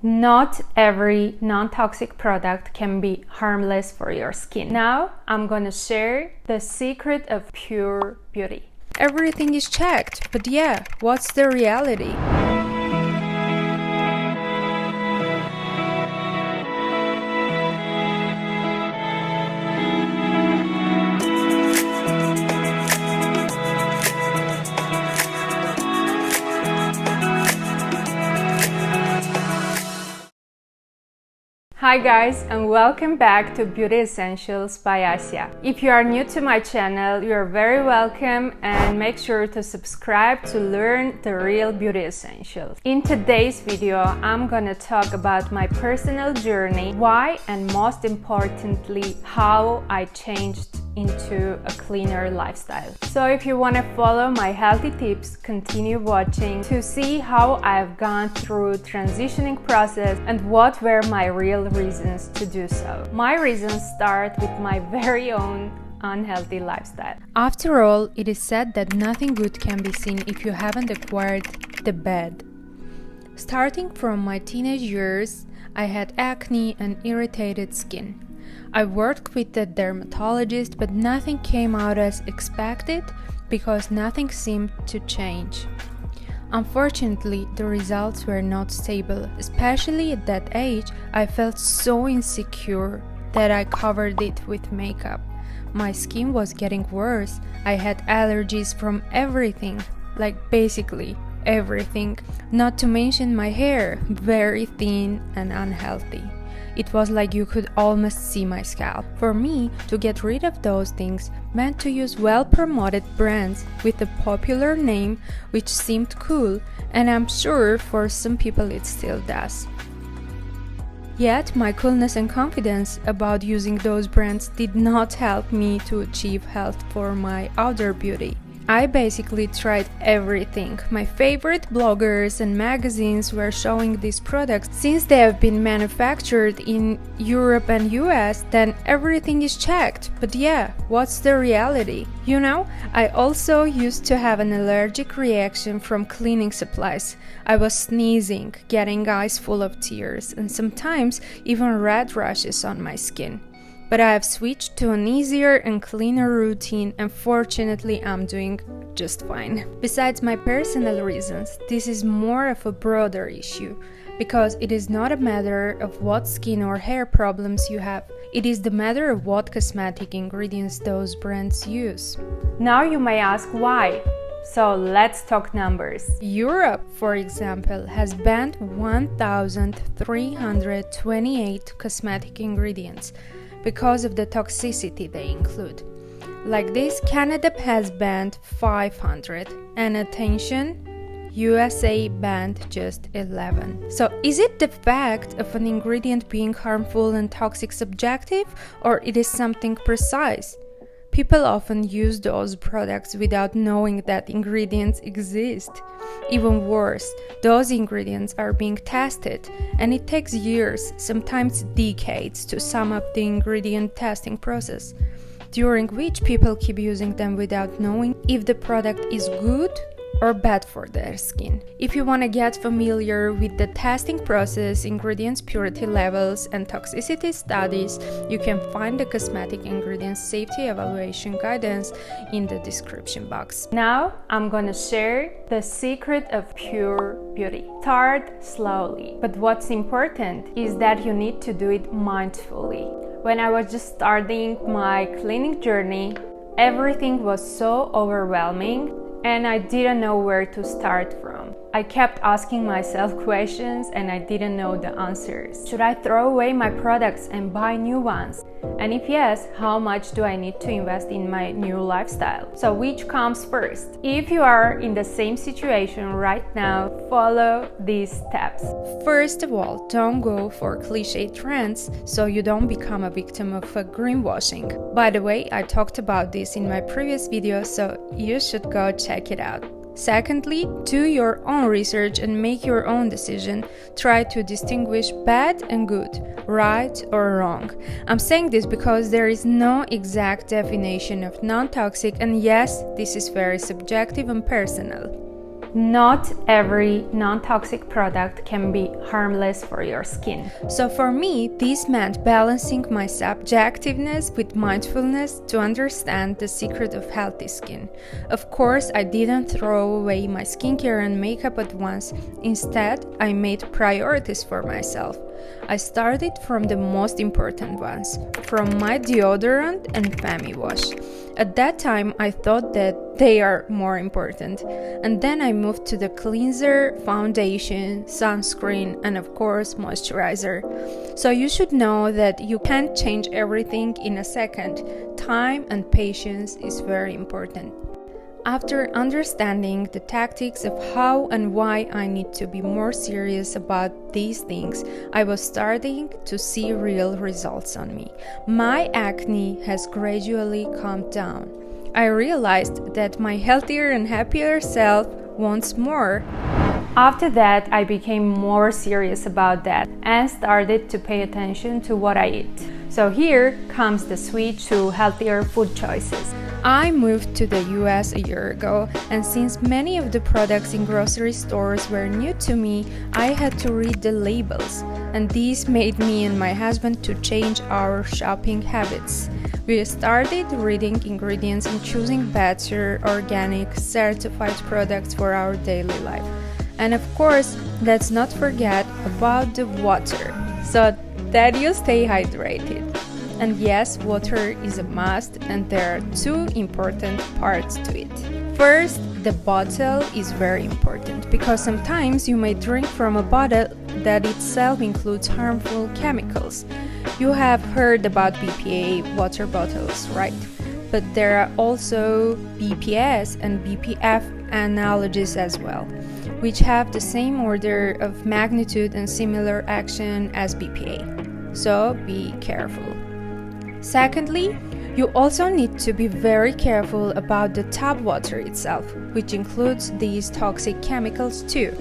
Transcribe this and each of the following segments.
Not every non-toxic product can be harmless for your skin. Now I'm gonna share the secret of pure beauty. Everything is checked, but yeah, what's the reality? Hi guys, and welcome back to Beauty Essentials by Asya. If you are new to my channel, you are very welcome, and make sure to subscribe to learn the real beauty essentials. In today's video, I'm gonna talk about my personal journey, why, and most importantly, how I changed into a cleaner lifestyle. So if you want to follow my healthy tips, continue watching to see how I've gone through transitioning process and what were my real reasons to do so. My reasons start with my very own unhealthy lifestyle. After all, it is said that nothing good can be seen if you haven't acquired the bad. Starting from my teenage years, I had acne and irritated skin. I worked with a dermatologist, but nothing came out as expected because nothing seemed to change. Unfortunately, the results were not stable. Especially at that age, I felt so insecure that I covered it with makeup. My skin was getting worse. I had allergies from everything, like basically everything. Not to mention my hair, very thin and unhealthy. It was like you could almost see my scalp. For me, to get rid of those things meant to use well-promoted brands with a popular name which seemed cool, and I'm sure for some people it still does. Yet, my coolness and confidence about using those brands did not help me to achieve health for my outer beauty. I basically tried everything. My favorite bloggers and magazines were showing these products. Since they have been manufactured in Europe and US, then everything is checked. But yeah, what's the reality? You know, I also used to have an allergic reaction from cleaning supplies. I was sneezing, getting eyes full of tears, and sometimes even red rashes on my skin. But I have switched to an easier and cleaner routine, and fortunately I'm doing just fine. Besides my personal reasons, this is more of a broader issue, because it is not a matter of what skin or hair problems you have. It is the matter of what cosmetic ingredients those brands use. Now you may ask why. So let's talk numbers. Europe, for example, has banned 1,328 cosmetic ingredients because of the toxicity they include. Like this, Canada has banned 500, and attention, USA banned just 11. So is it the fact of an ingredient being harmful and toxic subjective, or it is something precise? People often use those products without knowing that ingredients exist. Even worse, those ingredients are being tested, and it takes years, sometimes decades, to sum up the ingredient testing process, during which people keep using them without knowing if the product is good or bad for their skin. If you want to get familiar with the testing process, ingredients purity levels, and toxicity studies, you can find the Cosmetic Ingredients Safety Evaluation Guidance in the description box. Now I'm gonna share the secret of pure beauty. Start slowly, but what's important is that you need to do it mindfully. When I was just starting my cleaning journey, everything was so overwhelming, and I didn't know where to start from. I kept asking myself questions and I didn't know the answers. Should I throw away my products and buy new ones? And if yes, how much do I need to invest in my new lifestyle? So which comes first? If you are in the same situation right now, follow these steps. First of all, don't go for cliche trends so you don't become a victim of greenwashing. By the way, I talked about this in my previous video, so you should go check it out. Secondly, do your own research and make your own decision. Try to distinguish bad and good, right or wrong. I'm saying this because there is no exact definition of non-toxic, and yes, this is very subjective and personal. Not every non-toxic product can be harmless for your skin. So for me, this meant balancing my subjectiveness with mindfulness to understand the secret of healthy skin. Of course, I didn't throw away my skincare and makeup at once. Instead, I made priorities for myself. I started from the most important ones, from my deodorant and Femi wash. At that time, I thought that they are more important. And then I moved to the cleanser, foundation, sunscreen, and of course, moisturizer. So you should know that you can't change everything in a second. Time and patience is very important. After understanding the tactics of how and why I need to be more serious about these things, I was starting to see real results on me. My acne has gradually calmed down. I realized that my healthier and happier self wants more. After that, I became more serious about that and started to pay attention to what I eat. So here comes the switch to healthier food choices. I moved to the US a year ago, and since many of the products in grocery stores were new to me, I had to read the labels, and this made me and my husband to change our shopping habits. We started reading ingredients and choosing better, organic, certified products for our daily life. And of course, let's not forget about the water, so that you stay hydrated. And yes, water is a must, and there are two important parts to it. First, the bottle is very important because sometimes you may drink from a bottle that itself includes harmful chemicals. You have heard about BPA water bottles, right? But there are also BPS and BPF analogies as well, which have the same order of magnitude and similar action as BPA. So be careful. Secondly, you also need to be very careful about the tap water itself, which includes these toxic chemicals too.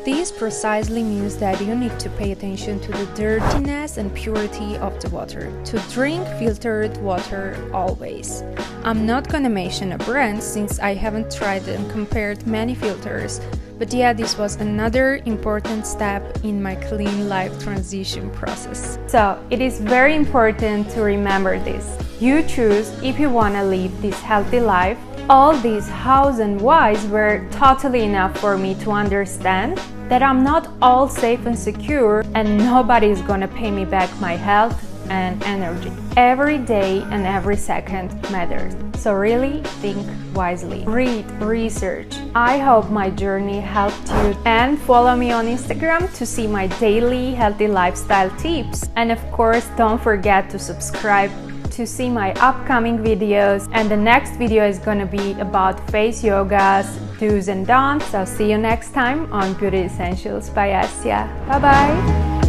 This precisely means that you need to pay attention to the dirtiness and purity of the water. To drink filtered water always. I'm not gonna mention a brand since I haven't tried and compared many filters, but yeah, this was another important step in my clean life transition process. So it is very important to remember this. You choose if you wanna live this healthy life. All these hows and whys were totally enough for me to understand that I'm not all safe and secure and nobody is gonna pay me back my health and energy. Every day and every second matters. So really think wisely. Read, research. I hope my journey helped you, and follow me on Instagram to see my daily healthy lifestyle tips. And of course, don't forget to subscribe to see my upcoming videos, and the next video is gonna be about face yogas, do's and don'ts. I'll see you next time on Beauty Essentials by Asya. Bye bye!